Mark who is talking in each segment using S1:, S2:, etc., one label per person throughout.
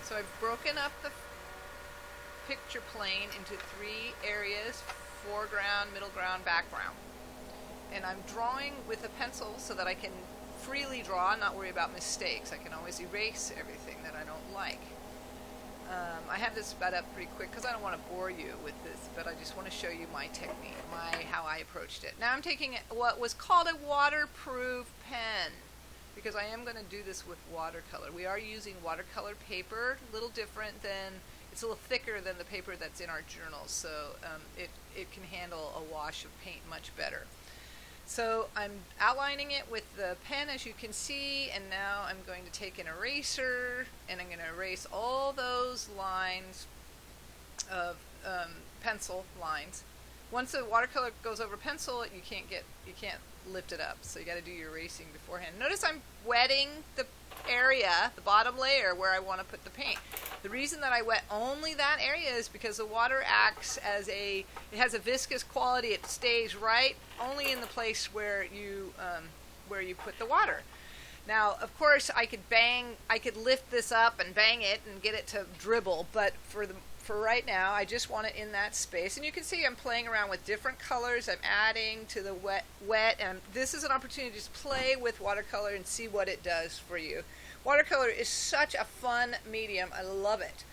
S1: So I've broken up the picture plane into 3 areas: foreground, middle ground, background. And I'm drawing with a pencil so that I can freely draw and not worry about mistakes. I can always erase everything that I don't like. I have this sped up pretty quick because I don't want to bore you with this, but I just want to show you my technique, how I approached it. Now I'm taking what was called a waterproof pen, because I am going to do this with watercolor. We are using watercolor paper, a little different than, it's a little thicker than the paper that's in our journals, so it can handle a wash of paint much better. So I'm outlining it with the pen, as you can see, and now I'm going to take an eraser and I'm going to erase all those lines of pencil lines. Once the watercolor goes over pencil, you can't lift it up, so you got to do your erasing beforehand. Notice I'm wetting the area, the bottom layer where I want to put the paint. The reason that I wet only that area is because the water acts as it has a viscous quality. It stays right only in the place where you put the water. Now, of course, I could lift this up and bang it and get it to dribble, but for right now, I just want it in that space. And you can see I'm playing around with different colors. I'm adding to the wet, and this is an opportunity to just play with watercolor and see what it does for you. Watercolor is such a fun medium. I love it.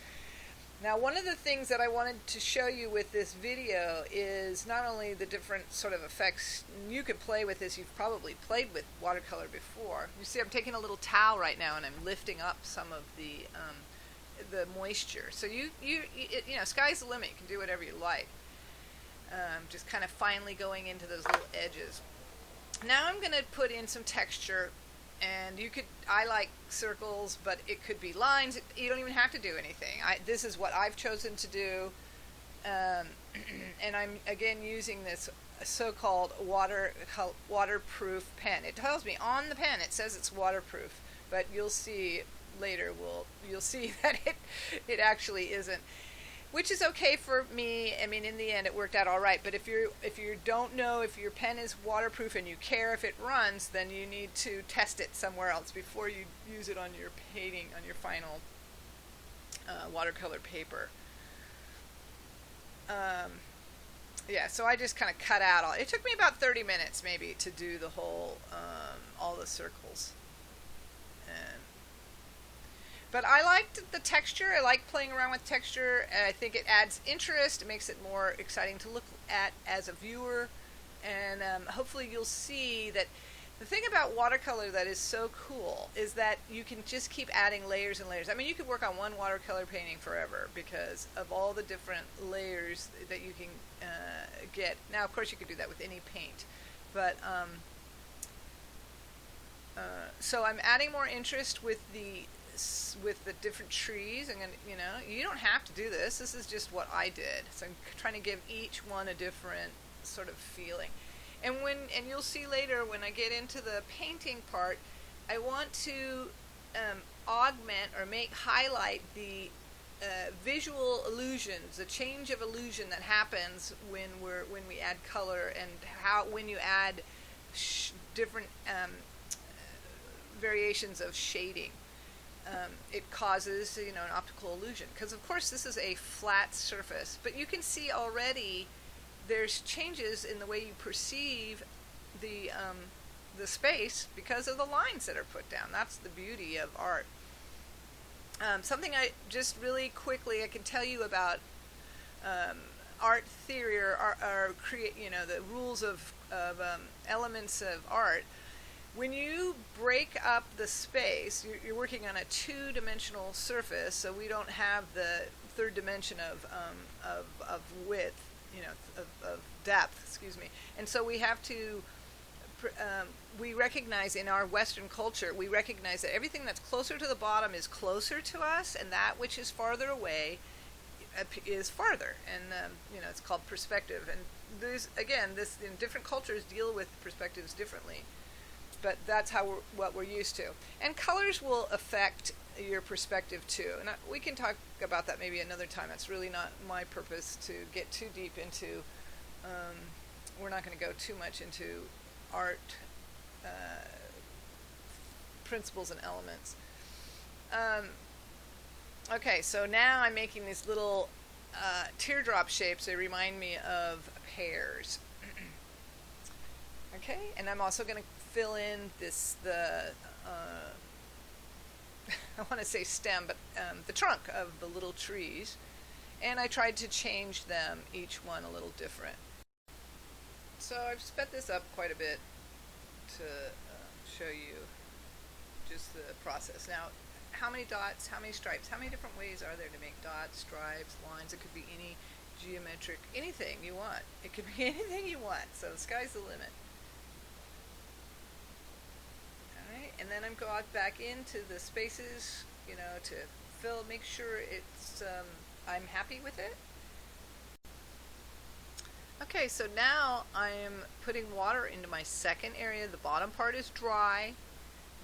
S1: Now, one of the things that I wanted to show you with this video is not only the different sort of effects you can play with this. You've probably played with watercolor before. You see I'm taking a little towel right now and I'm lifting up some of the moisture. So you know, sky's the limit. You can do whatever you like. Just kind of finely going into those little edges. Now I'm going to put in some texture, and I like circles, but it could be lines. You don't even have to do anything. This is what I've chosen to do, and I'm again using this so-called waterproof pen. It tells me on the pen, it says it's waterproof, but you'll see later, you'll see that it actually isn't, which is okay for me. I mean, in the end, it worked out all right. But if you don't know if your pen is waterproof and you care if it runs, then you need to test it somewhere else before you use it on your painting, on your final watercolor paper. Yeah, so I just kind of cut out all. It took me about 30 minutes maybe to do the whole all the circles. But I liked the texture. I like playing around with texture. I think it adds interest. It makes it more exciting to look at as a viewer. And hopefully you'll see that the thing about watercolor that is so cool is that you can just keep adding layers and layers. I mean, you could work on one watercolor painting forever because of all the different layers that you can get. Now, of course, you could do that with any paint. But so I'm adding more interest with the different trees, and you don't have to do this. This is just what I did. So I'm trying to give each one a different sort of feeling. And you'll see later when I get into the painting part, I want to augment or highlight the visual illusions, the change of illusion that happens when we add color, and when you add different variations of shading. It causes an optical illusion, because of course this is a flat surface, but you can see already there's changes in the way you perceive the space because of the lines that are put down. That's the beauty of art. Something I just really quickly I can tell you about art theory or create the rules of elements of art. When you break up the space, you're working on a two-dimensional surface, so we don't have the third dimension of width, of depth, excuse me. And so we have to, we recognize in our Western culture, we recognize that everything that's closer to the bottom is closer to us, and that which is farther away is farther. And, it's called perspective. And there's, again, different cultures deal with perspectives differently. But that's what we're used to. And colors will affect your perspective too. And we can talk about that maybe another time. That's really not my purpose to get too deep into. We're not going to go too much into art principles and elements. Okay, so now I'm making these little teardrop shapes. They remind me of pears. Okay, and I'm also going to fill in uh, I want to say stem, but the trunk of the little trees. And I tried to change them, each one a little different. So I've sped this up quite a bit to show you just the process. Now, how many dots, how many stripes, how many different ways are there to make dots, stripes, lines? It could be any geometric, anything you want. It could be anything you want. So the sky's the limit. Alright, and then I'm going back into the spaces, to make sure it's, I'm happy with it. Okay, so now I'm putting water into my second area. The bottom part is dry.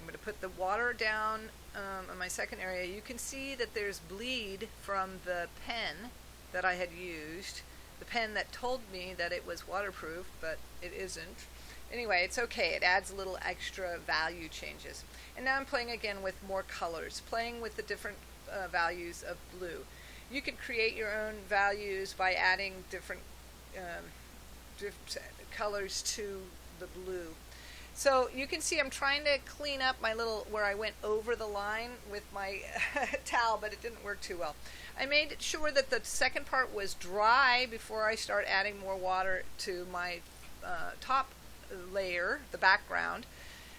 S1: I'm going to put the water down on my second area. You can see that there's bleed from the pen that I had used. The pen that told me that it was waterproof, but it isn't. Anyway, it's okay. It adds a little extra value changes. And now I'm playing again with more colors, playing with the different values of blue. You can create your own values by adding different colors to the blue. So you can see I'm trying to clean up my little, where I went over the line with my towel, but it didn't work too well. I made sure that the second part was dry before I start adding more water to my top layer, the background.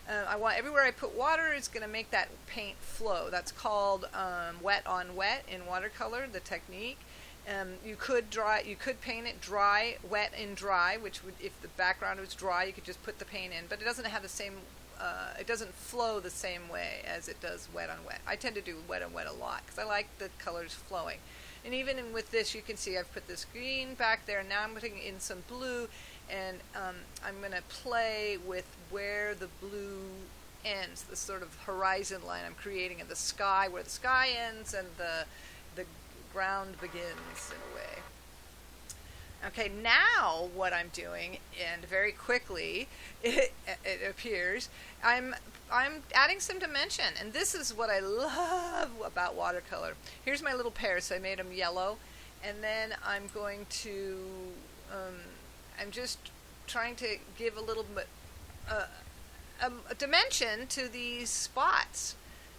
S1: I want everywhere I put water is going to make that paint flow. That's called wet on wet in watercolor, the technique. You could paint it dry, wet and dry, which would, if the background was dry, you could just put the paint in, but it doesn't have the same, it doesn't flow the same way as it does wet on wet. I tend to do wet on wet a lot because I like the colors flowing. And even with this, you can see I've put this green back there, and now I'm putting in some blue, and I'm going to play with where the blue ends, the sort of horizon line I'm creating in the sky, where the sky ends and the ground begins in a way. Okay, now what I'm doing, and very quickly it appears, I'm adding some dimension, and this is what I love about watercolor. Here's my little pears, so I made them yellow, and then I'm going to, I'm just trying to give a little bit a dimension to these spots.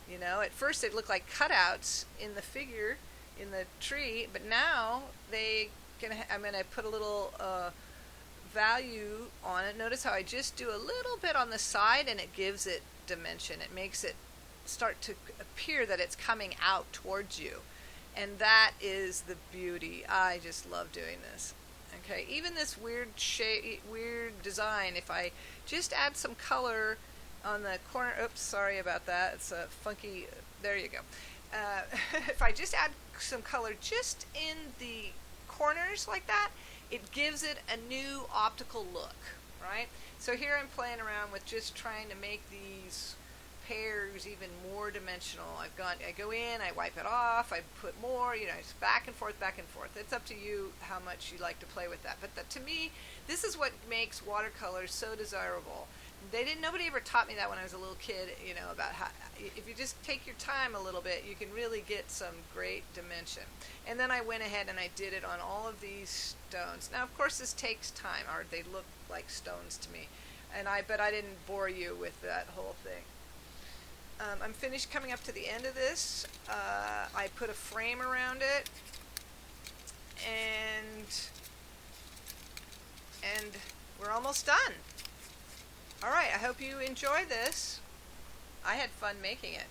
S1: At first they look like cutouts in the figure, in the tree, but now I'm going to put a little value on it. Notice how I just do a little bit on the side, and it gives it dimension. It makes it start to appear that it's coming out towards you, and that is the beauty. I just love doing this. Okay, even this weird design, if I just add some color on the corner, oops, sorry about that, it's a funky, there you go. If I just add some color just in the corners like that, it gives it a new optical look, right? So here I'm playing around with just trying to make these pears even more dimensional. I go in, I wipe it off, I put more, it's back and forth, back and forth. It's up to you how much you like to play with that. But to me, this is what makes watercolor so desirable. Nobody ever taught me that when I was a little kid, about how, if you just take your time a little bit, you can really get some great dimension. And then I went ahead and I did it on all of these stones. Now, of course, this takes time, or they look like stones to me. But I didn't bore you with that whole thing. I'm finished coming up to the end of this. I put a frame around it, and we're almost done. All right, I hope you enjoy this. I had fun making it.